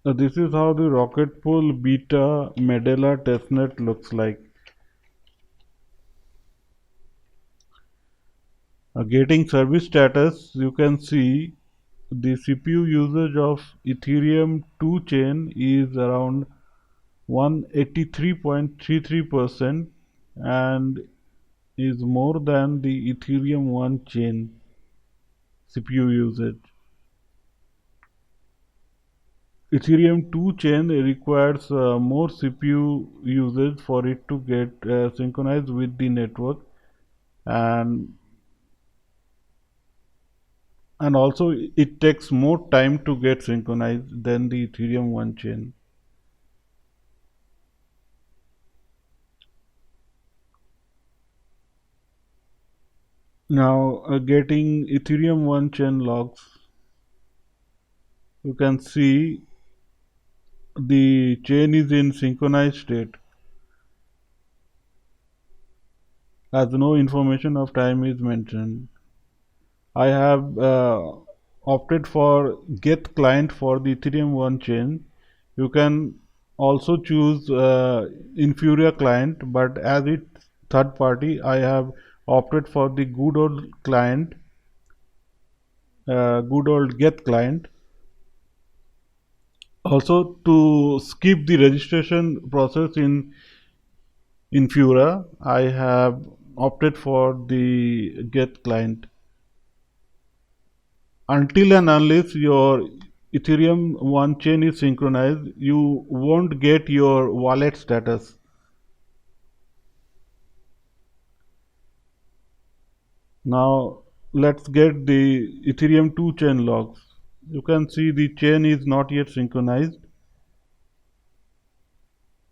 This is how the Rocket Pool Beta Medela testnet looks like. Getting service status, you can see the CPU usage of Ethereum 2 chain is around 183.33% and is more than the Ethereum 1 chain CPU usage. Ethereum 2 chain requires more CPU usage for it to get synchronized with the network, and also it takes more time to get synchronized than the Ethereum 1 chain. Now, getting Ethereum 1 chain logs, you can see the chain is in synchronized state as no information of time is mentioned. I have opted for get client for the Ethereum 1 chain. You can also choose Infuria client, but as it's third party, I have opted for the good old client, good old get client. Also, to skip the registration process in Infura, I have opted for the get client. Until and unless your Ethereum 1 chain is synchronized, you won't get your wallet status. Now, let's get the Ethereum 2 chain logs. You can see the chain is not yet synchronized.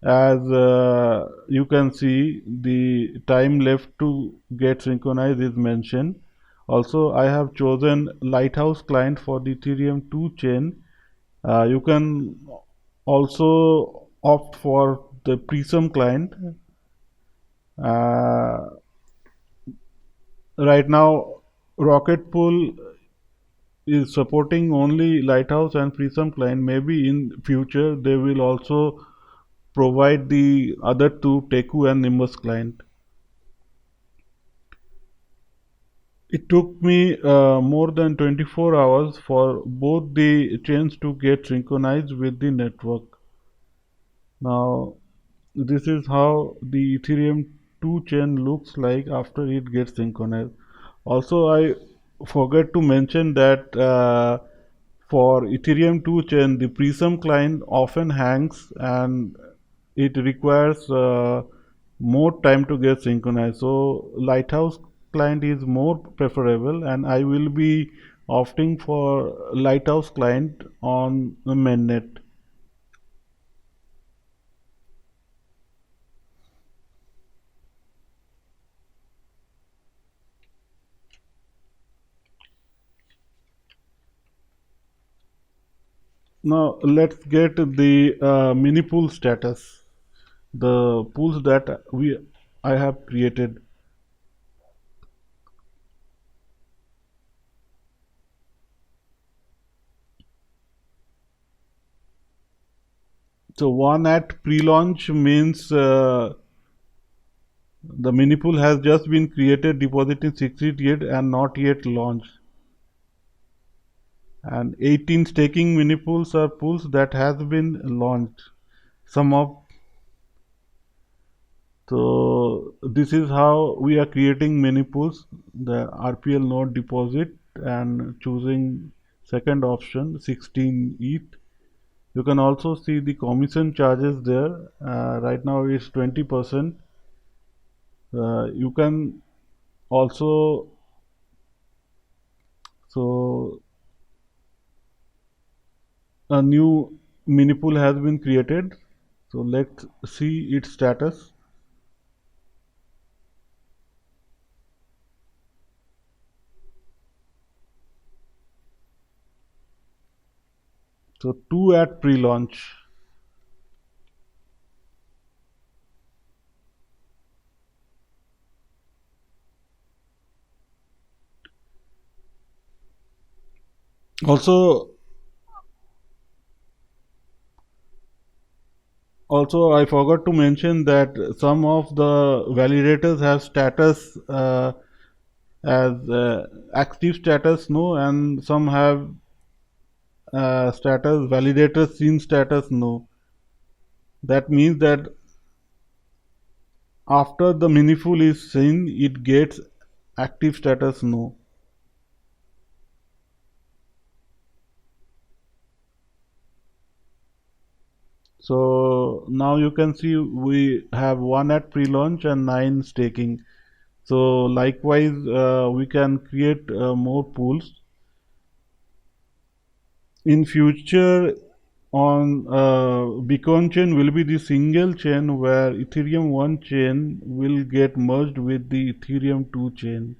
As you can see, the time left to get synchronized is mentioned. Also, I have chosen Lighthouse client for the Ethereum 2 chain. You can also opt for the Prism client. Uh, right now, Rocket Pool is supporting only Lighthouse and Prism client. Maybe in future they will also provide the other two Teku and Nimbus client. It took me more than 24 hours for both the chains to get synchronized with the network. Now, this is how the Ethereum 2 chain looks like after it gets synchronized. Also, I forgot to mention that for Ethereum 2 chain, the Prism client often hangs and it requires more time to get synchronized. So, Lighthouse client is more preferable, and I will be opting for Lighthouse client on the mainnet. Now let's get the mini pool status, the pools that I have created. So one at pre-launch means the mini pool has just been created, depositing 68 and not yet launched. And 18 staking mini pools are pools that has been launched. Some of So this is how we are creating many pools, the RPL node deposit, and choosing second option 16 ETH. You can also see the commission charges there. Right now it's 20%. You can also so a new mini pool has been created. So let's see its status. So two at pre-launch. Also, Also, I forgot to mention that some of the validators have status as active status no, and some have status validator seen status no. That means that after the minipool is seen, it gets active status no. So now you can see we have 1 at pre-launch and 9 staking. So likewise, we can create more pools. In future, on Beacon chain will be the single chain where Ethereum 1 chain will get merged with the Ethereum 2 chain.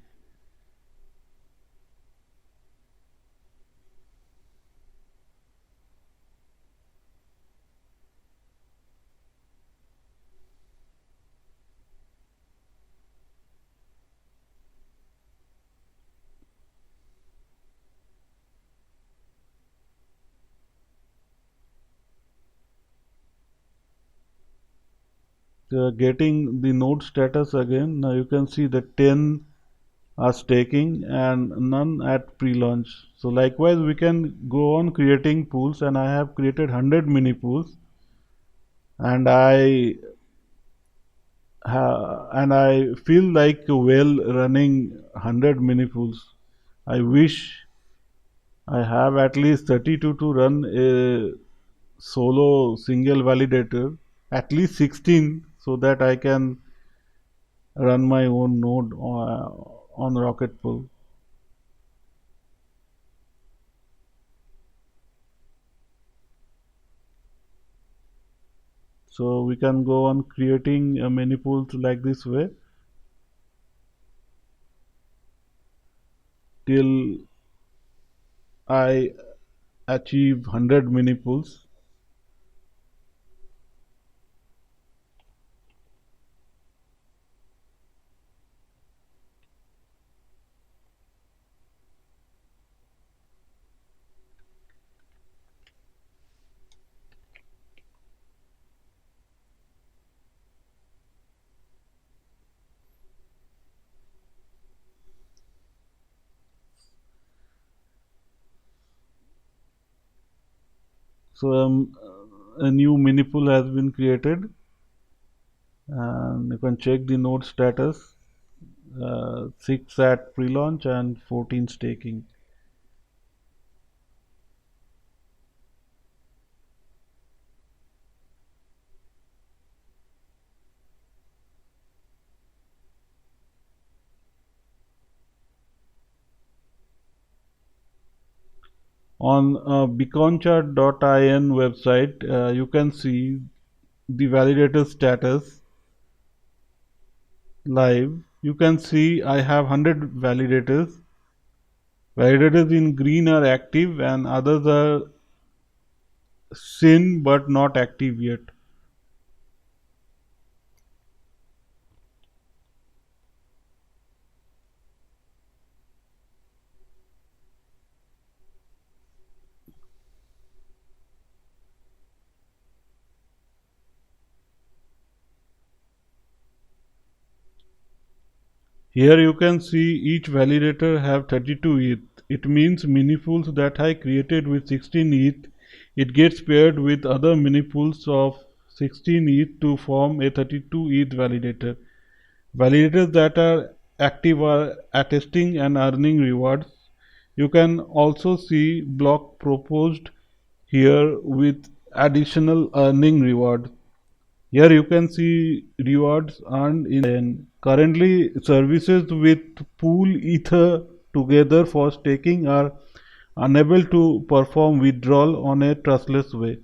Getting the node status again, now you can see that 10 are staking and none at pre-launch. So likewise, we can go on creating pools, and I have created 100 mini pools, and I feel like well running 100 mini pools. I wish I have at least 32 to run a solo single validator, at least 16, so that I can run my own node on Rocket Pool. So we can go on creating many pools like this way till I achieve 100 mini pools. So a new mini pool has been created, and you can check the node status, 6 at pre-launch and 14 staking. On beaconchart.in website, you can see the validator status live. You can see I have 100 validators. Validators in green are active and others are seen but not active yet. Here you can see each validator have 32 ETH. It means mini pools that I created with 16 ETH. It gets paired with other mini pools of 16 ETH to form a 32 ETH validator. Validators that are active are attesting and earning rewards. You can also see block proposed here with additional earning reward. Here you can see rewards earned in currently services with pool ether together for staking are unable to perform withdrawal on a trustless way.